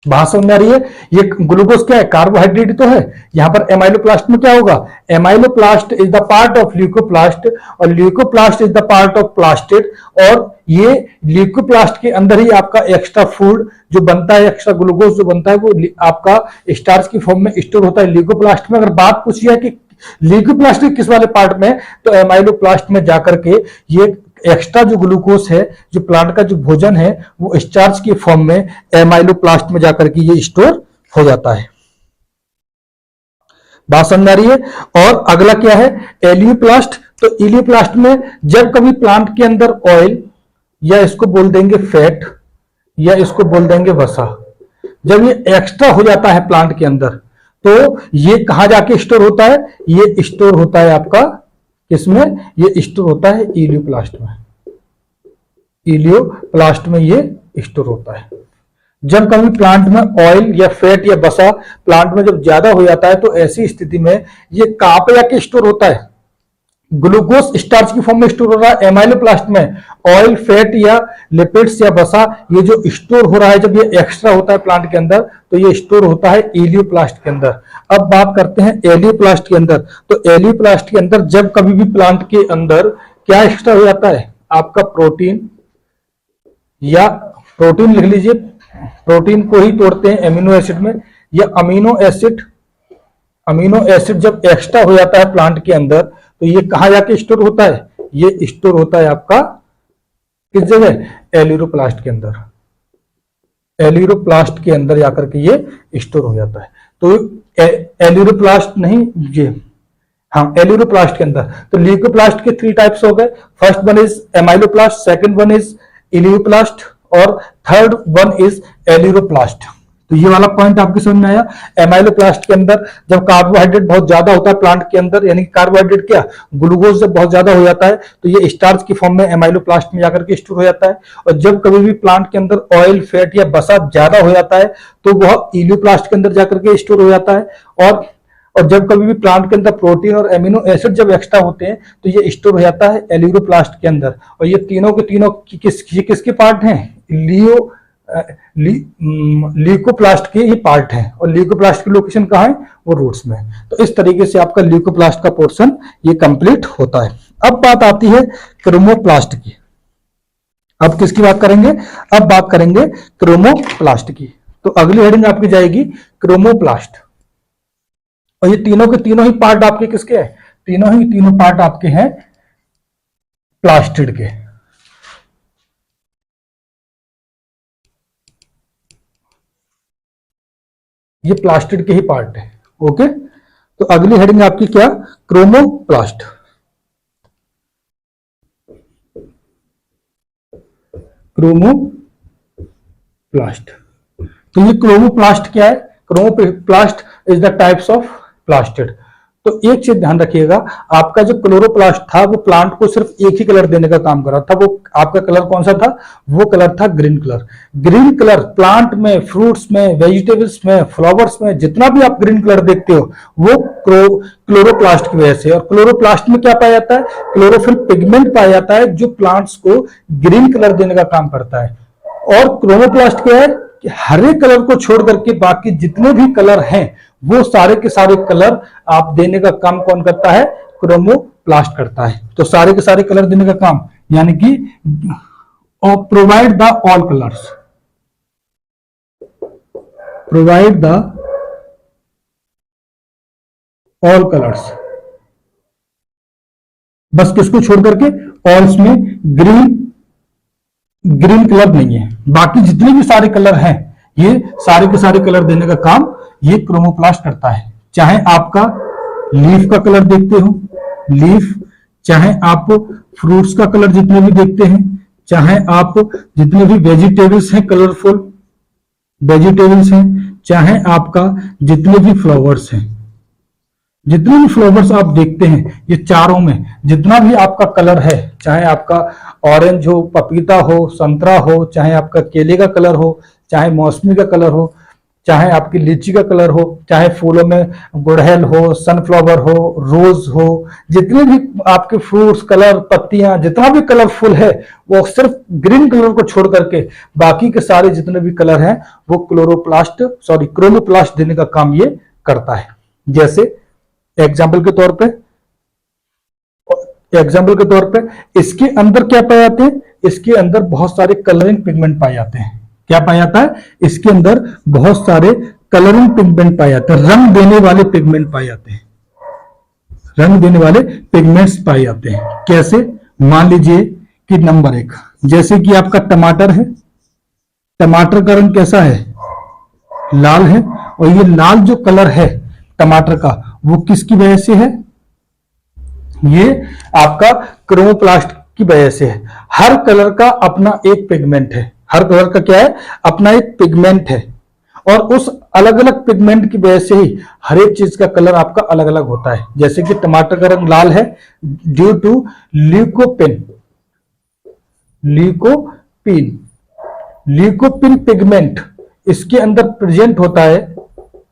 बात समझ में आ रही है, ये ग्लूकोज क्या है, कार्बोहाइड्रेट तो है। यहां पर एमाइलोप्लास्ट में क्या होगा, amyloplast is the part of leucoplast और leucoplast is the part of plastid. और ये ल्यूकोप्लास्ट के अंदर ही आपका एक्स्ट्रा फूड जो बनता है, एक्स्ट्रा ग्लूकोज जो बनता है, वो आपका स्टार्च की फॉर्म में स्टोर होता है ल्यूकोप्लास्ट में। अगर बात पूछी है कि ल्यूकोप्लास्ट के किस वाले पार्ट में, तो एमाइलोप्लास्ट में जाकर के ये एक्स्ट्रा जो ग्लूकोज है, जो प्लांट का जो भोजन है, वो स्टार्च की फॉर्म में एमाइलोप्लास्ट में जाकर के ये स्टोर हो जाता है। बात समझ आ रही है। और अगला क्या है, एलियोप्लास्ट। तो इलियोप्लास्ट में जब कभी प्लांट के अंदर ऑयल, या इसको बोल देंगे फैट, या इसको बोल देंगे वसा, जब ये एक्स्ट्रा हो जाता है प्लांट के अंदर, तो ये कहां जाके स्टोर होता है, ये स्टोर होता है आपका किसमें, ये स्टोर होता है इलियोप्लास्ट में। इलियोप्लास्ट में ये स्टोर होता है। जब कभी प्लांट में ऑयल या फैट या वसा प्लांट में जब ज्यादा हो जाता है, तो ऐसी स्थिति में ये कहां पे जाके स्टोर होता है, ग्लूकोज स्टार्च की फॉर्म में स्टोर हो रहा है एमाइलोप्लास्ट में। ऑयल, फैट या लिपिड्स या वसा ये जो स्टोर हो रहा है, जब ये एक्स्ट्रा होता है प्लांट के अंदर, तो ये स्टोर होता है इलियोप्लास्ट के अंदर। अब बात करते हैं एलियोप्लास्ट के अंदर। तो एलियोप्लास्ट के अंदर जब कभी भी प्लांट के अंदर क्या एक्स्ट्रा हो जाता है, आपका प्रोटीन, या प्रोटीन लिख लीजिए, प्रोटीन को ही तोड़ते हैं एमिनो एसिड में, या अमीनो एसिड जब एक्स्ट्रा हो जाता है प्लांट के अंदर तो ये कहां जाके स्टोर होता है, ये स्टोर होता है आपका किस जगह, एल्यूरोप्लास्ट के अंदर, एल्यूरोप्लास्ट के अंदर जाकर के ये स्टोर हो जाता है। तो एल्यूरोप्लास्ट नहीं, ये हाँ एल्यूरोप्लास्ट के अंदर। तो ल्यूकोप्लास्ट के 3 टाइप्स हो गए, first one is amyloplast, second one is elaioplast और थर्ड वन इज एल्यूरोप्लास्ट। तो ये वाला पॉइंट आपके समझ में आया। एमाइलोप्लास्ट के अंदर जब कार्बोहाइड्रेट बहुत ज्यादा होता है प्लांट के अंदर, यानी कार्बोहाइड्रेट क्या, ग्लूकोज जब बहुत ज्यादा हो जाता है तो ये स्टार्च की फॉर्म में एमाइलोप्लास्ट में जाकर के स्टोर हो जाता है। और जब कभी भी प्लांट के अंदर ऑयल, फैट या वसा ज्यादा हो जाता है तो वह इलियोप्लास्ट के अंदर जाकर के स्टोर हो जाता है। और जब कभी भी प्लांट के अंदर प्रोटीन और एमिनो एसिड जब एक्स्ट्रा होते हैं तो ये स्टोर हो जाता है एल्यूरोप्लास्ट के अंदर। और ये तीनों के तीनों किसके पार्ट हैं, ल्यूकोप्लास्ट के ही पार्ट हैं। और ल्यूकोप्लास्ट की लोकेशन कहाँ है, वो रूट्स में। तो इस तरीके से आपका ल्यूकोप्लास्ट का पोर्शन ये कंप्लीट होता है। अब बात आती है क्रोमोप्लास्ट की। अब किसकी बात करेंगे, अब बात करेंगे क्रोमोप्लास्ट की। तो अगली हेडिंग आपकी जाएगी क्रोमोप्लास्ट। और ये तीनों के तीनों ही पार्ट आपके किसके हैं, तीनों पार्ट आपके हैं प्लास्टिड के। ये प्लास्टिड के ही पार्ट है। ओके, तो अगली हेडिंग आपकी क्या, क्रोमोप्लास्ट। क्रोमोप्लास्ट, तो ये क्रोमोप्लास्ट क्या है, chromoplast is the types of plastid. तो एक चीज ध्यान रखिएगा, आपका जो क्लोरोप्लास्ट था वो प्लांट को सिर्फ एक ही कलर देने का काम कर रहा था। वो आपका कलर कौन सा था, वो कलर था green colour. Green colour plant में, फ्रूट्स में, वेजिटेबल्स में, फ्लावर्स में जितना भी आप ग्रीन कलर देखते हो वो क्लोरोप्लास्ट की वजह से। और क्लोरोप्लास्ट में क्या पाया जाता है, क्लोरोफिल पिगमेंट पाया जाता है जो प्लांट्स को ग्रीन कलर देने का काम करता है। और क्रोमोप्लास्ट क्या है, हरे कलर को छोड़ करके बाकी जितने भी कलर हैं वो सारे के सारे कलर आप देने का काम कौन करता है, क्रोमोप्लास्ट करता है। तो सारे के सारे कलर देने का काम, यानी कि provide the all colours, provide the all colours. बस किसको छोड़ करके, ऑल्स में ग्रीन कलर नहीं है, बाकी जितने भी सारे कलर हैं ये सारे के सारे कलर देने का काम ये क्रोमोप्लास्ट करता है। चाहे आपका लीफ का कलर देखते हो, लीफ, चाहे आप फ्रूट्स का कलर जितने भी देखते हैं, चाहे आप जितने भी वेजिटेबल्स हैं कलरफुल वेजिटेबल्स हैं, चाहे आपका जितने भी फ्लावर्स हैं, जितने भी फ्लावर्स आप देखते हैं, ये चारों में जितना भी आपका कलर है, चाहे आपका ऑरेंज हो, पपीता हो, संतरा हो, चाहे आपका केले का कलर हो, चाहे मौसमी का कलर हो, चाहे आपकी लीची का कलर हो, चाहे फूलों में गुड़हल हो, सनफ्लावर हो, रोज हो, जितने भी आपके फ्रूट्स, कलर, पत्तियां, जितना भी कलरफुल है वो सिर्फ ग्रीन कलर को छोड़ करके बाकी के सारे जितने भी कलर हैं वो क्रोमोप्लास्ट देने का काम ये करता है। जैसे एग्जाम्पल के तौर पे इसके अंदर क्या पाए जाते हैं, इसके अंदर बहुत सारे कलरिंग पिगमेंट पाए जाते हैं। क्या पाया जाता है, इसके अंदर बहुत सारे कलरिंग पिगमेंट पाए जाते हैं, रंग देने वाले पिगमेंट पाए जाते हैं, रंग देने वाले पिगमेंट्स पाए जाते हैं। कैसे, मान लीजिए कि नंबर 1, जैसे कि आपका टमाटर है, टमाटर का रंग कैसा है, लाल है। और ये लाल जो कलर है टमाटर का वो किसकी वजह से है, ये आपका क्रोमोप्लास्ट की वजह से है। हर कलर का अपना एक पिगमेंट है, हर कलर का क्या है, अपना एक पिगमेंट है। और उस अलग अलग पिगमेंट की वजह से ही हर एक चीज का कलर आपका अलग अलग होता है। जैसे कि टमाटर का रंग लाल है ड्यू टू ल्यूकोपिन पिगमेंट इसके अंदर प्रेजेंट होता है।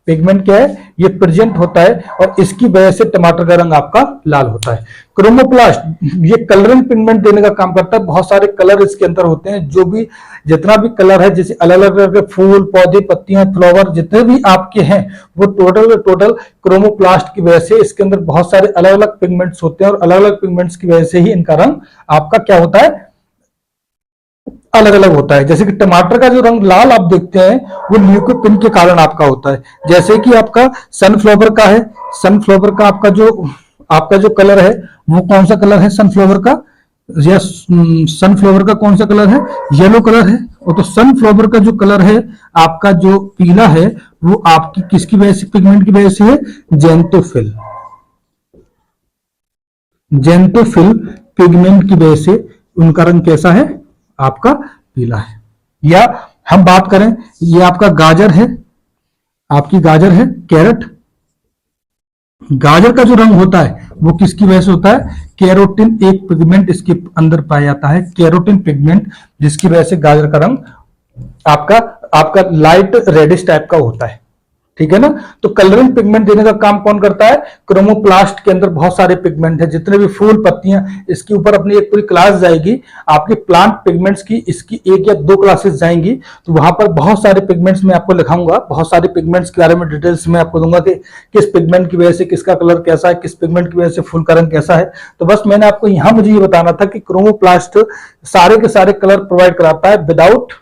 पिगमेंट क्या है, ये प्रेजेंट होता है और इसकी वजह से टमाटर का रंग आपका लाल होता है। क्रोमोप्लास्ट ये कलरिंग पिगमेंट देने का काम करता है। बहुत सारे कलर इसके अंदर होते हैं, जो भी जितना भी कलर है, जैसे अलग अलग कलर के फूल, पौधे, पत्तियां, फ्लावर जितने भी आपके हैं वो टोटल क्रोमोप्लास्ट की वजह से इसके अंदर बहुत सारे अलग अलग पिगमेंट्स होते हैं और अलग अलग पिगमेंट्स की वजह से ही इनका रंग आपका क्या होता है, अलग अलग होता है। जैसे कि टमाटर का जो रंग लाल आप देखते हैं वो ल्यूकोपिन के कारण आपका होता है। जैसे कि आपका सनफ्लावर का है, सनफ्लावर का आपका जो कलर है वो कौन सा कलर है सनफ्लावर का, या सनफ्लावर का कौन सा कलर है, येलो कलर है। और तो सनफ्लावर का जो कलर है आपका जो पीला है वो आपकी किसकी वजह से, पिगमेंट की वजह से है, जेंटोफिल, जेंटोफिल पिगमेंट की वजह से उनका रंग कैसा है, आपका पीला है। या हम बात करें, ये आपका गाजर है, आपकी गाजर है कैरेट, गाजर का जो रंग होता है वो किसकी वजह से होता है, कैरोटीन एक पिगमेंट इसके अंदर पाया जाता है, कैरोटीन पिगमेंट, जिसकी वजह से गाजर का रंग आपका आपका लाइट रेडिश टाइप का होता है। ठीक है ना। तो कलरिंग पिगमेंट देने का काम कौन करता है, क्रोमोप्लास्ट के अंदर बहुत सारे पिगमेंट है, जितने भी फूल पत्तियां, इसके ऊपर अपनी एक पूरी क्लास जाएगी आपकी प्लांट पिगमेंट्स की, इसकी 1 या 2 क्लासेस जाएंगी। तो वहां पर बहुत सारे पिगमेंट्स मैं आपको लिखाऊंगा, बहुत सारे पिगमेंट्स के बारे में डिटेल्स में आपको दूंगा कि किस पिगमेंट की वजह से किसका कलर कैसा है, किस पिगमेंट की वजह से फूल का रंग कैसा है। तो बस मैंने आपको यहां मुझे ये बताना था कि क्रोमोप्लास्ट सारे के सारे कलर प्रोवाइड कराता है without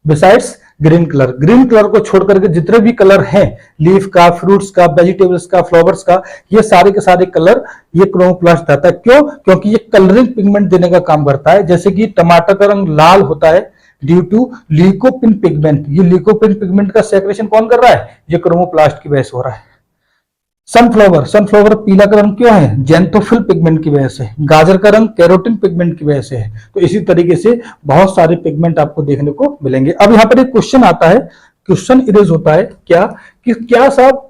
besides green colour. Green colour को छोड़ करके जितने भी कलर हैं, लीफ का, फ्रूट्स का, वेजिटेबल्स का, फ्लावर्स का, ये सारे के सारे कलर ये क्रोमोप्लास्ट देता है। क्यों, क्योंकि ये कलरिंग पिगमेंट देने का काम करता है। जैसे कि टमाटर का रंग लाल होता है ड्यू टू ल्यूकोपिन पिगमेंट, ये ल्यूकोपिन पिगमेंट का सेक्रेशन कौन कर रहा है, ये क्रोमोप्लास्ट की वजह से हो रहा है। सनफ्लावर पीला का रंग क्यों है, जेंटोफिल पिगमेंट की वजह से। गाजर का रंग कैरोटीन पिगमेंट की वजह से है। तो इसी तरीके से बहुत सारे पिगमेंट आपको देखने को मिलेंगे। अब यहां पर एक क्वेश्चन आता है, क्वेश्चन इरेज होता है क्या, कि क्या साहब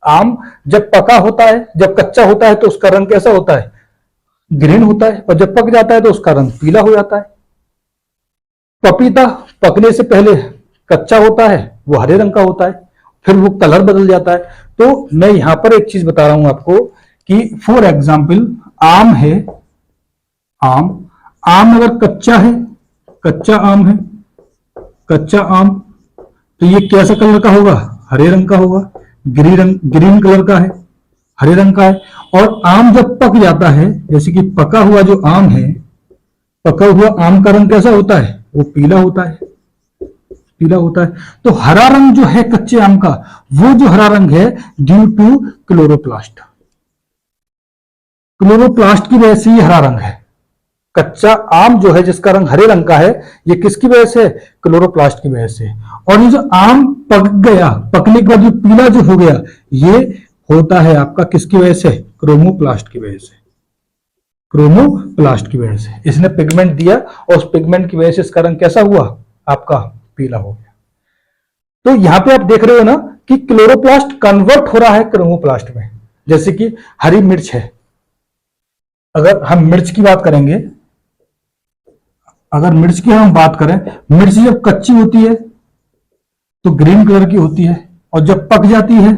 आम जब पका होता है, जब कच्चा होता है तो उसका रंग कैसा होता है, ग्रीन होता है, और जब पक जाता है तो उसका रंग पीला हो जाता है। पपीता पकने से पहले कच्चा होता है, वो हरे रंग का होता है, फिर वो कलर बदल जाता है। तो मैं यहां पर एक चीज बता रहा हूं आपको कि फॉर एग्जाम्पल आम है, आम अगर कच्चा है, कच्चा आम है, कच्चा आम, तो ये कैसा कलर का होगा, हरे रंग का होगा, ग्रीन कलर का है, हरे रंग का है। और आम जब पक जाता है, जैसे कि पका हुआ जो आम है, पका हुआ आम का रंग कैसा होता है, वो पीला होता है, पीला होता है। तो हरा रंग जो है कच्चे आम का, वो जो हरा रंग है ड्यू टू क्लोरोप्लास्ट, क्लोरोप्लास्ट की वजह से ये हरा रंग है। कच्चा आम जो है जिसका रंग हरे रंग का है, ये किसकी वजह से, क्लोरोप्लास्ट की वजह से। और ये जो आम पक गया, पकने के बाद जो पीला जो हो गया, ये होता है आपका किसकी वजह से, क्रोमोप्लास्ट की वजह से, क्रोमोप्लास्ट की वजह से। इसने पिगमेंट दिया और उस पिगमेंट की वजह से इसका रंग कैसा हुआ, आपका पीला हो गया। तो यहां पे आप देख रहे हो ना कि क्लोरोप्लास्ट कन्वर्ट हो रहा है क्रोमोप्लास्ट में। जैसे कि हरी मिर्च है, अगर हम मिर्च की बात करेंगे, अगर मिर्च की हम बात करें, मिर्च जब कच्ची होती है तो ग्रीन कलर की होती है, और जब पक जाती है,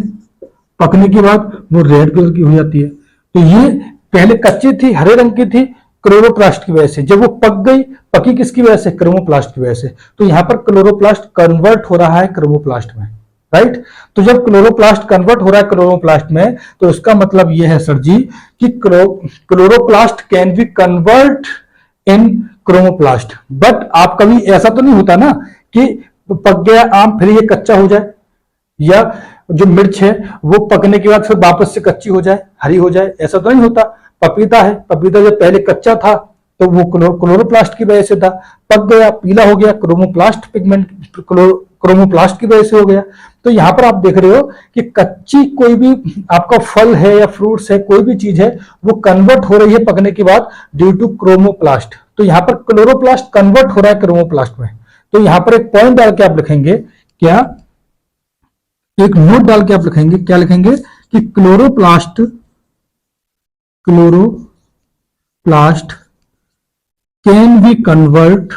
पकने के बाद वो रेड कलर की हो जाती है। तो ये पहले कच्ची थी, हरे रंग की थी, क्लोरोप्लास्ट की वजह से। जब वो पक गई, पकी किसकी वजह से, क्रोमोप्लास्ट की वजह से। तो यहां पर क्लोरोप्लास्ट कन्वर्ट हो रहा है क्रोमोप्लास्ट में, राइट। तो जब क्लोरोप्लास्ट कन्वर्ट हो रहा है क्रोमोप्लास्ट में, तो इसका मतलब यह है सर जी कि chloroplast can be convert in chromoplast. But आप कभी ऐसा तो नहीं होता ना कि पक गया आम फिर ये कच्चा हो जाए, या जो मिर्च है वो पकने के बाद फिर वापस से कच्ची हो जाए, हरी हो जाए, ऐसा तो नहीं होता। पपीता है, पपीता जब पहले कच्चा था तो वो क्लोरोप्लास्ट की वजह से था, पक गया पीला हो गया, क्रोमोप्लास्ट पिगमेंट क्रोमोप्लास्ट की वजह से हो गया। तो यहां पर आप देख रहे हो कि कच्ची कोई भी आपका फल है या फ्रूट्स है, कोई भी चीज है, वो कन्वर्ट हो रही है पकने के बाद ड्यू टू क्रोमोप्लास्ट। तो यहां पर क्लोरोप्लास्ट कन्वर्ट हो रहा है क्रोमोप्लास्ट में। तो यहां पर एक पॉइंट डाल के आप लिखेंगे क्या, एक नोट डाल के आप लिखेंगे, क्या लिखेंगे कि क्लोरोप्लास्ट कैन बी कन्वर्ट